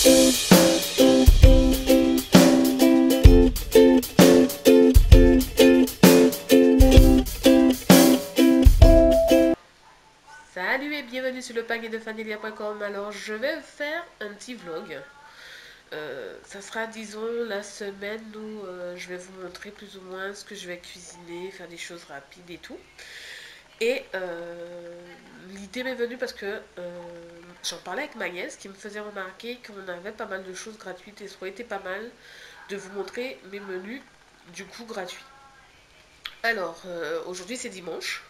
Salut et bienvenue sur le panier de Fanelia.com. Alors je vais faire un petit vlog. Ça sera disons la semaine où je vais vous montrer plus ou moins ce que je vais cuisiner, faire des choses rapides et tout. Et l'idée m'est venue parce que j'en parlais avec ma nièce qui me faisait remarquer qu'on avait pas mal de choses gratuites et ça aurait été pas mal de vous montrer mes menus du coup gratuits. Alors aujourd'hui c'est dimanche.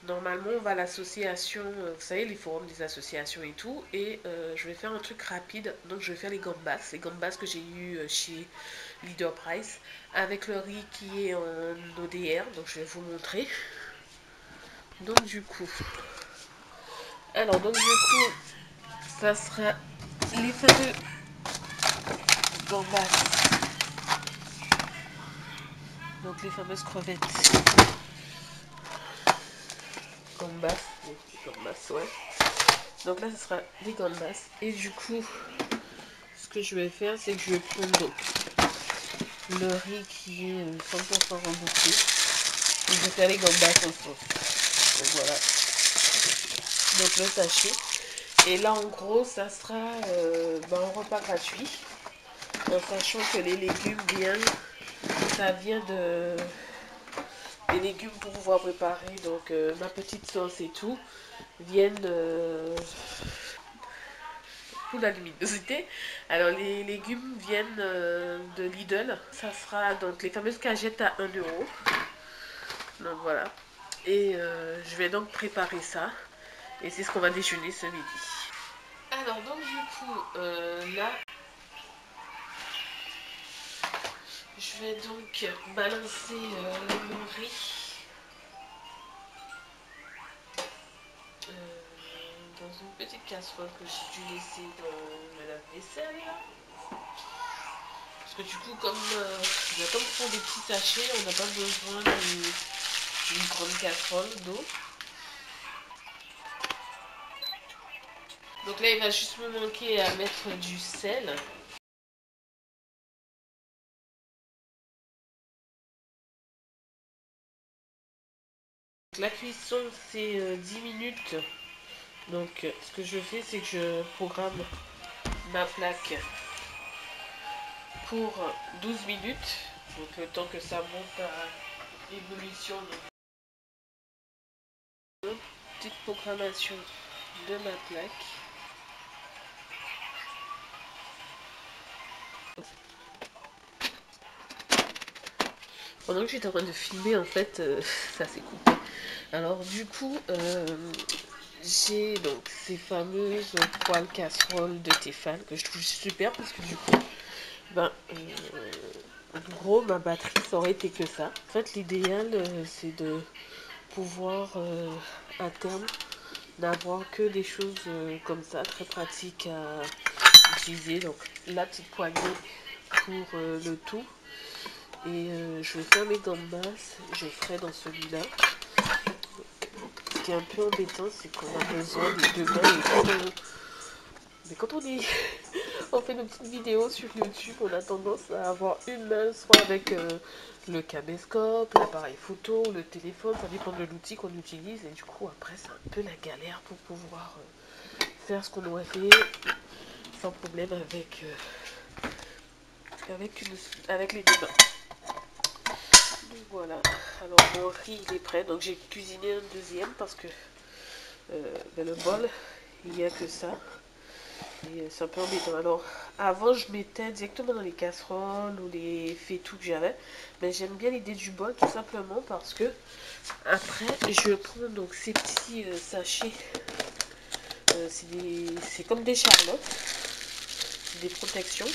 Normalement, on va à l'association, vous savez, les forums des associations et tout, et je vais faire un truc rapide. Donc, je vais faire les gambas que j'ai eu chez Leader Price, avec le riz qui est en ODR. Donc, je vais vous montrer. Donc, du coup, ça sera les fameux gambas. Donc, les fameuses crevettes. Gambas, ouais. Donc là, ce sera des gambas. Et du coup, ce que je vais faire, c'est que je vais prendre donc le riz qui est 100% remboursé. Et je vais faire les gambas en sauce. Donc voilà. Donc le sachet. Et là, en gros, ça sera un repas gratuit. En sachant que les légumes viennent, ça vient de des légumes pour pouvoir préparer. Donc ma petite sauce et tout viennent pour la luminosité. Alors les légumes viennent de Lidl. Ça sera donc les fameuses cagettes à 1 €. Donc voilà. Et je vais donc préparer ça. Et c'est ce qu'on va déjeuner ce midi. Alors donc du coup, là, je vais donc balancer mon riz dans une petite casserole que j'ai dû laisser dans le lave-vaisselle. Parce que du coup, comme ce sont des petits sachets, on n'a pas besoin d'une grande casserole d'eau. Donc là, il va juste me manquer à mettre du sel. La cuisson, c'est 10 minutes. Donc, ce que je fais, c'est que je programme ma plaque pour 12 minutes. Donc, le temps que ça monte à ébullition. Donc, petite programmation de ma plaque. Pendant que j'étais en train de filmer, en fait, ça s'est coupé. Alors, du coup, j'ai donc ces fameuses poêles casseroles de Tefal que je trouve super parce que du coup, en gros, ma batterie, ça aurait été que ça. En fait, l'idéal, c'est de pouvoir, à terme, n'avoir que des choses comme ça, très pratiques à utiliser. Donc, la petite poignée pour le tout. Et je vais faire mes gambas, je ferai dans celui-là. Ce qui est un peu embêtant, c'est qu'on a besoin des deux mains. Mais quand on est on fait nos petites vidéos sur YouTube, on a tendance à avoir une main, soit avec le caméscope, l'appareil photo, le téléphone, ça dépend de l'outil qu'on utilise. Et du coup, après, c'est un peu la galère pour pouvoir faire ce qu'on doit faire sans problème avec les deux mains. Donc voilà, alors mon riz il est prêt, donc j'ai cuisiné un deuxième parce que dans le bol, il n'y a que ça. Et c'est un peu embêtant. Alors, avant, je mettais directement dans les casseroles ou les fétus que j'avais. Mais j'aime bien l'idée du bol, tout simplement parce que après, je prends donc ces petits sachets. C'est comme des charlottes, des protections.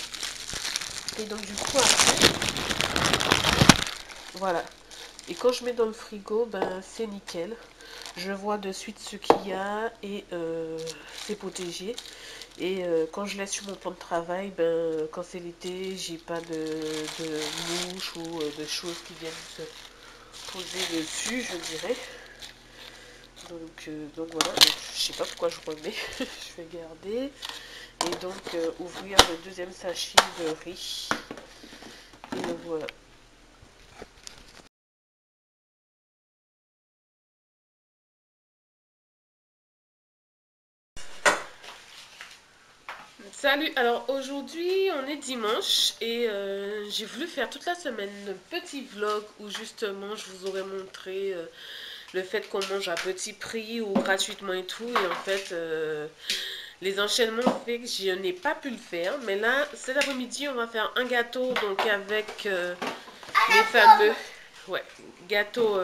Et donc, du coup, après, voilà. Et quand je mets dans le frigo, ben c'est nickel. Je vois de suite ce qu'il y a et c'est protégé. Et quand je laisse sur mon plan de travail, ben, quand c'est l'été, j'ai pas de mouches ou de choses qui viennent se poser dessus, je dirais. Donc voilà, donc, je sais pas pourquoi je remets, je vais garder. et donc ouvrir le deuxième sachet de riz. Et le voilà. Salut, alors aujourd'hui on est dimanche et j'ai voulu faire toute la semaine un petit vlog où justement je vous aurais montré le fait qu'on mange à petit prix ou gratuitement et tout, et en fait les enchaînements fait que je n'ai pas pu le faire, mais là cet après-midi on va faire un gâteau donc avec les fameux gâteaux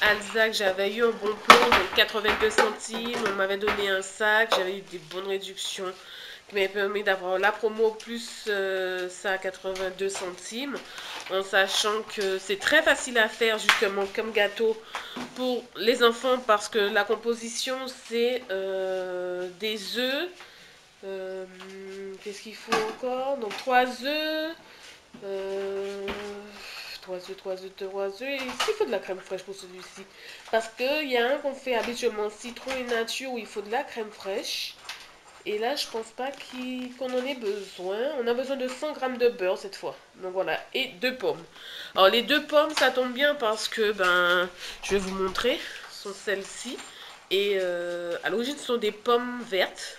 Alsace. J'avais eu un bon plan donc 82 centimes, on m'avait donné un sac, j'avais eu des bonnes réductions qui m'avait permis d'avoir la promo plus ça à 82 centimes, en sachant que c'est très facile à faire justement comme gâteau pour les enfants parce que la composition c'est des œufs, qu'est-ce qu'il faut encore, donc 3 œufs, 3 œufs, et ici il faut de la crème fraîche pour celui-ci parce qu'il y a un qu'on fait habituellement citron et nature où il faut de la crème fraîche. Et là, je pense pas qu'on en ait besoin. On a besoin de 100 grammes de beurre cette fois. Donc voilà. Et 2 pommes. Alors les 2 pommes, ça tombe bien parce que, je vais vous montrer. Ce sont celles-ci. Et à l'origine, ce sont des pommes vertes.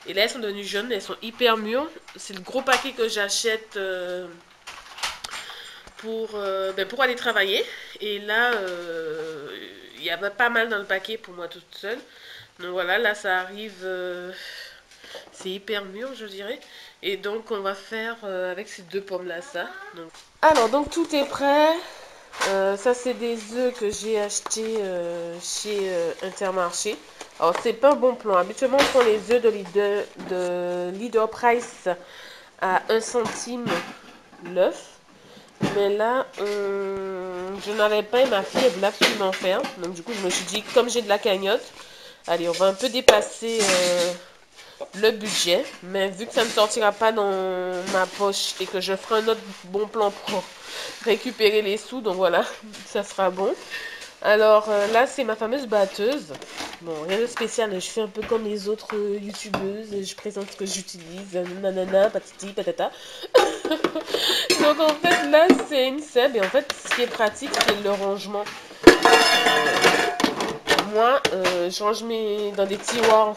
Et là, elles sont devenues jaunes. Elles sont hyper mûres. C'est le gros paquet que j'achète pour aller travailler. Et là, il y avait pas mal dans le paquet pour moi toute seule. Donc voilà, là, ça arrive... c'est hyper mûr, je dirais. Et donc, on va faire avec ces 2 pommes-là, ça. Donc. Alors, donc, tout est prêt. Ça, c'est des œufs que j'ai achetés chez Intermarché. Alors, c'est pas un bon plan. Habituellement, on prend les œufs de Leader Price à 1 centime l'œuf. Mais là, je n'avais pas et ma fille, elle voulait absolument faire. Donc, du coup, je me suis dit, comme j'ai de la cagnotte, allez, on va un peu dépasser... le budget, mais vu que ça ne sortira pas dans ma poche et que je ferai un autre bon plan pour récupérer les sous, donc voilà, ça sera bon. Alors là, c'est ma fameuse batteuse. Bon, rien de spécial, je fais un peu comme les autres youtubeuses, je présente ce que j'utilise, nanana, patiti, patata. Donc en fait, là, c'est une seb, et en fait, ce qui est pratique, c'est le rangement. Moi, je range dans des tiroirs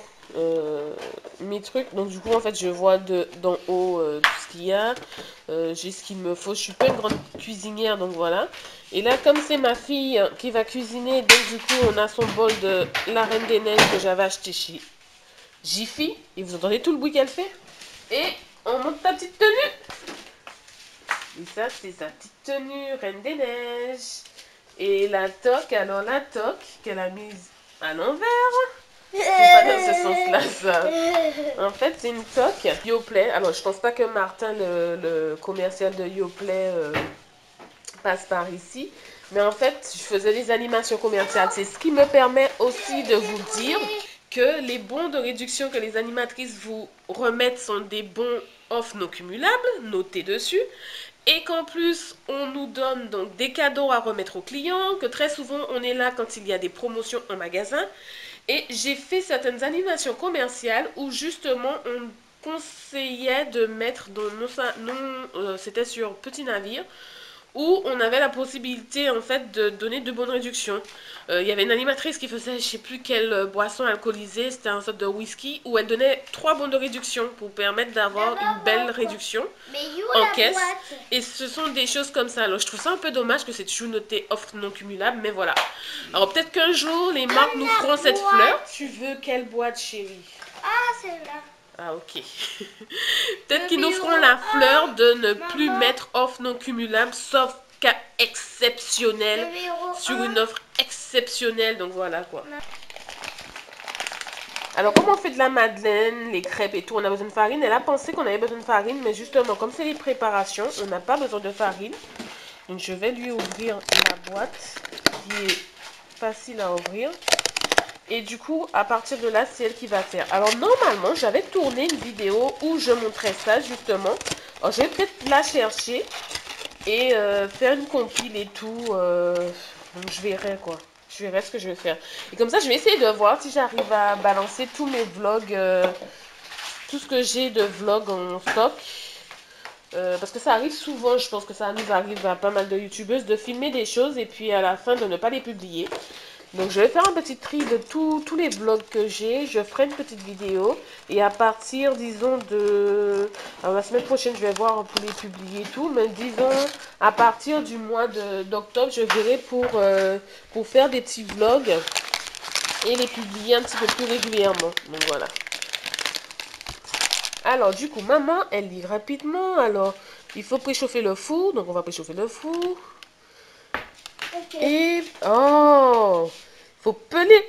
mes trucs, donc du coup en fait je vois d'en haut tout ce qu'il y a, j'ai ce qu'il me faut, je suis pas une grande cuisinière donc voilà. Et là comme c'est ma fille qui va cuisiner, donc du coup on a son bol de la Reine des Neiges que j'avais acheté chez Jiffy, et vous entendez tout le bruit qu'elle fait, et on monte ta petite tenue, et ça c'est sa petite tenue Reine des Neiges. Et la toque, alors la toque qu'elle a mise à l'envers, c'est pas dans ce sens-là, ça. En fait, c'est une toque Yoplait. Alors, je pense pas que Martin, le commercial de Yoplait, passe par ici. Mais en fait, je faisais des animations commerciales. C'est ce qui me permet aussi de vous dire que les bons de réduction que les animatrices vous remettent sont des bons off non cumulables, notés dessus. Et qu'en plus, on nous donne donc des cadeaux à remettre aux clients, que très souvent, on est là quand il y a des promotions en magasin. Et j'ai fait certaines animations commerciales où justement, on conseillait de mettre dans c'était sur Petit Navire, où on avait la possibilité en fait de donner de bonnes réductions. Il y avait une animatrice qui faisait je sais plus quelle boisson alcoolisée, c'était un sorte de whisky, où elle donnait 3 bons de réduction pour permettre d'avoir une belle réduction en caisse. Et ce sont des choses comme ça. Alors je trouve ça un peu dommage que c'est toujours noté offre non cumulable, mais voilà. Alors peut-être qu'un jour les marques nous feront cette fleur. Tu veux quelle boîte, chérie? Ah, celle-là. Ah, ok. Peut-être qu'ils nous feront la fleur de ne plus mettre offre non cumulable, sauf cas exceptionnel, sur une offre exceptionnelle. Donc voilà quoi. Alors, comme on fait de la madeleine, les crêpes et tout, on a besoin de farine. Elle a pensé qu'on avait besoin de farine, mais justement, comme c'est les préparations, on n'a pas besoin de farine. Donc, je vais lui ouvrir la boîte qui est facile à ouvrir. Et du coup, à partir de là, c'est elle qui va faire. Alors, normalement, j'avais tourné une vidéo où je montrais ça, justement. Alors, je vais peut-être la chercher et faire une compile et tout. Donc, je verrai, quoi. Je verrai ce que je vais faire. Et comme ça, je vais essayer de voir si j'arrive à balancer tous mes vlogs tout ce que j'ai de vlog en stock. Parce que ça arrive souvent, je pense que ça nous arrive à pas mal de youtubeuses de filmer des choses et puis à la fin de ne pas les publier. Donc je vais faire un petit tri de tous les vlogs que j'ai, je ferai une petite vidéo et à partir, disons, de... Alors la semaine prochaine, je vais voir pour les publier tout, mais disons, à partir du mois d'octobre, je verrai pour faire des petits vlogs et les publier un petit peu plus régulièrement. Donc voilà. Alors, du coup, maman, elle lit rapidement. Alors, il faut préchauffer le four. Donc, on va préchauffer le four. Ok. Et... Oh! Il faut peler.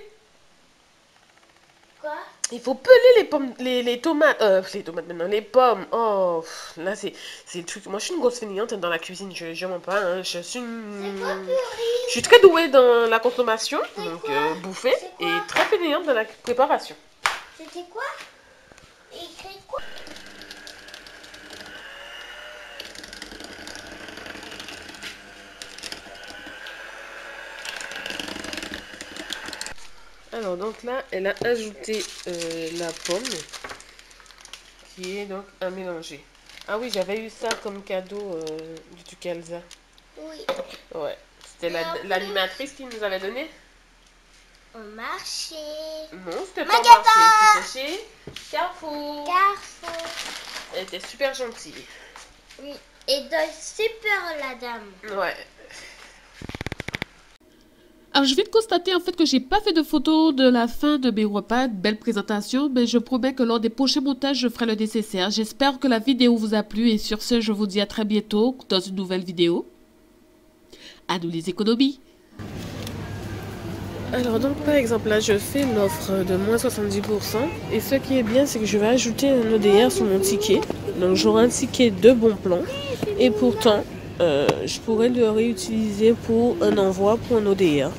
Quoi? Il faut peler les pommes, les tomates. Les tomates maintenant, les pommes. Oh, là, c'est le truc. Moi, je suis une grosse fainéante dans la cuisine. Je mens pas. Hein. Je suis très douée dans la consommation. Donc, bouffer. Et très fainéante dans la préparation. C'était quoi? Écrit quoi? Alors, donc là, elle a ajouté la pomme, qui est donc à mélanger. Ah oui, j'avais eu ça comme cadeau du Tucalza. Oui. Ouais, c'était l'animatrice qui nous avait donné. Au marché. Non, c'était pas au marché, c'était chez Carrefour. Carrefour. Elle était super gentille. Oui. Et donc, super la dame. Ouais. Alors, je viens de constater en fait que j'ai pas fait de photos de la fin de mes repas, belle présentation, mais je promets que lors des prochains montages, je ferai le nécessaire. J'espère que la vidéo vous a plu et sur ce, je vous dis à très bientôt dans une nouvelle vidéo. À nous les économies! Alors donc par exemple là je fais l'offre de moins 70% et ce qui est bien c'est que je vais ajouter un ODR sur mon ticket. Donc j'aurai un ticket de bon plan et pourtant je pourrais le réutiliser pour un envoi pour un ODR.